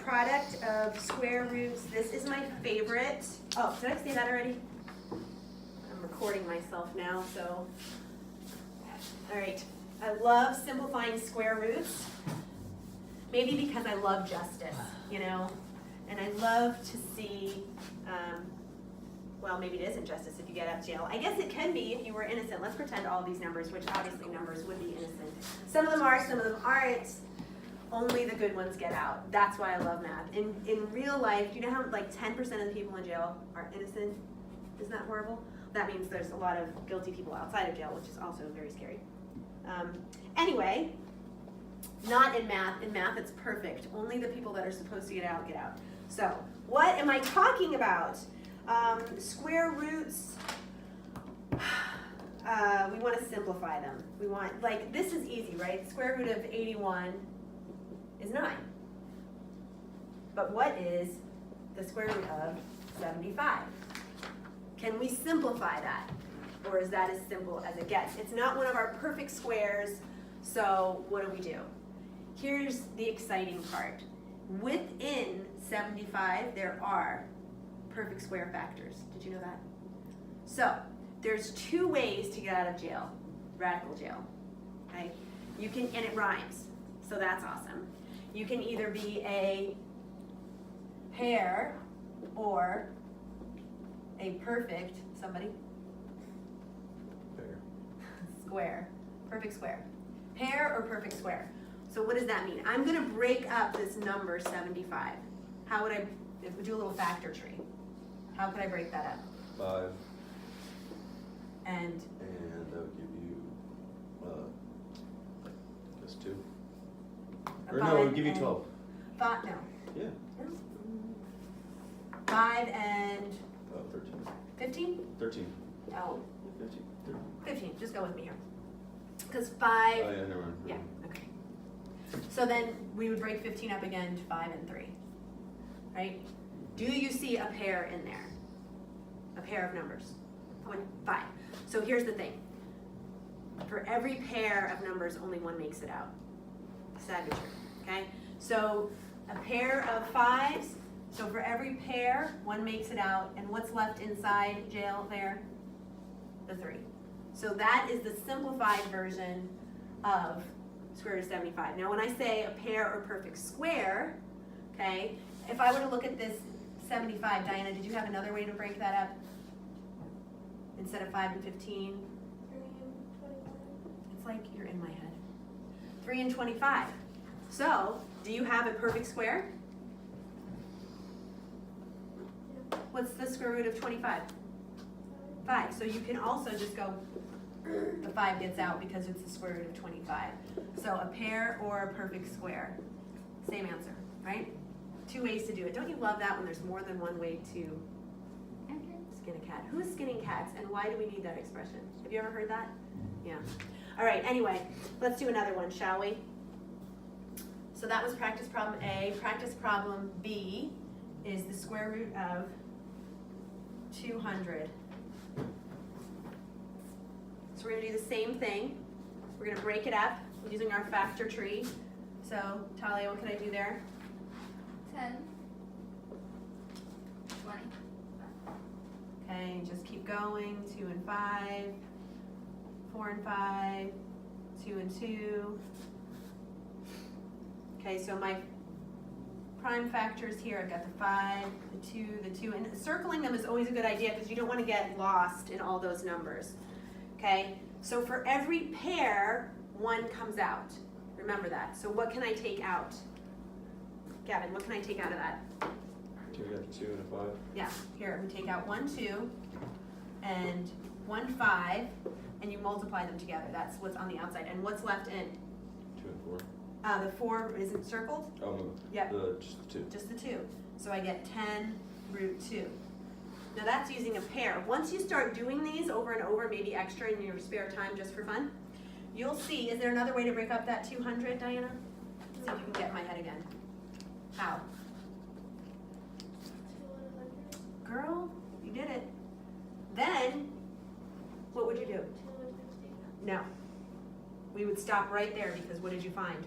product of square roots. This is my favorite. Oh, did I say that already? I'm recording myself now, so. All right, I love simplifying square roots. Maybe because I love justice, you know? And I love to see, well, maybe it isn't justice if you get out of jail. I guess it can be if you were innocent. Let's pretend all these numbers, which obviously numbers would be innocent. Some of them are, some of them aren't. Only the good ones get out. That's why I love math. In real life, do you know how like 10% of the people in jail are innocent? Isn't that horrible? That means there's a lot of guilty people outside of jail, which is also very scary. Anyway, not in math. In math, it's perfect. Only the people that are supposed to get out, get out. So, what am I talking about? Square roots, we want to simplify them. We want, like, this is easy, right? Square root of 81 is 9. But what is the square root of 75? Can we simplify that? Or is that as simple as it gets? It's not one of our perfect squares, so what do? Here's the exciting part. Within 75, there are perfect square factors. Did you know that? So, there's 2 ways to get out of jail, radical jail, okay? You can, and it rhymes, so that's awesome. You can either be a pair or a perfect, somebody? Pair. Square, perfect square. Pair or perfect square. So what does that mean? I'm gonna break up this number 75. How would I, if we do a little factor tree, how could I break that up? 5. And that would give you, just 2. a Or no, it 5 would give you and 12. 5, no. Yeah. 5 and 13. 15? 13. Oh, 15. 13. 15, just go with me here. Because 5, Oh yeah, never mind. yeah, okay. So then we would break 15 up again to 5 and 3, right? Do you see a pair in there? A pair of numbers? 5. So here's the thing. For every pair of numbers, only one makes it out. Sad but true, okay? So a pair of 5s, so for every pair, one makes it out, and what's left inside jail there? The 3. So that is the simplified version of square root of 75. Now when I say a pair or perfect square, okay, if I were to look at this 75, Diana, did you have another way to break that up? Instead of 5 and 15? 3 and 25. It's like you're in my head. 3 and 25. So, do you have a perfect square? Yeah. What's the square root of 25? 5. So you can also just go, the 5 gets out because it's the square root of 25. So a pair or a perfect square. Same answer, right? 2 ways to do it. Don't you love that when there's more than one way to skin a cat? Who's skinning cats and why do we need that expression? Have you ever heard that? Yeah. All right, anyway, let's do another one, shall we? So that was practice problem A. Practice problem B is the square root of 200. So we're going to do the same thing. We're going to break it up using our factor tree. So, Talia, what can I do there? 10. 20. Okay, just keep going. 2 and 5, 4 and 5, 2 and 2. Okay, so my prime factors here, I've got the 5, the 2, and circling them is always a good idea because you don't want to get lost in all those numbers. Okay, so for every pair, 1 comes out. Remember that. So what can I take out? Gavin, what can I take out of that? You got the 2 and a 5. Yeah, here, we take out 1, 2, and 1, 5, and you multiply them together. That's what's on the outside. And what's left in? 2 and 4. The 4 isn't circled? Oh no. Yep. Just the 2. Just the 2. So I get 10 root 2. Now that's using a pair. Once you start doing these over and over, maybe extra in your spare time just for fun, you'll see, is there another way to break up that 200, Diana? See if you can get in my head again. How? 200. Girl, you did it. Then, what would you do? 250. No. We would stop right there because what did you find?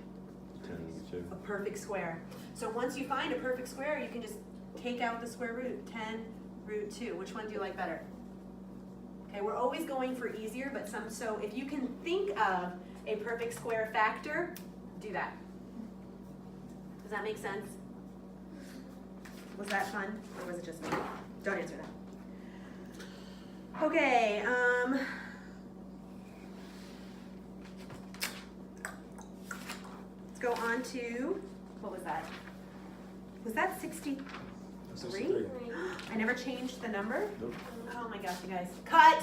10, A perfect square. So once you find a perfect square, you can just take out the square root. 10 root 2. Which one do you like better? Okay, we're always going for easier, but so if you can think of a perfect square factor, do that. Does that make sense? Was that fun, or was it just me? Don't answer that. Okay, let's go on to, what was that? Was that 63? 63. I never changed the number? Nope. Oh my gosh, you guys. Cut!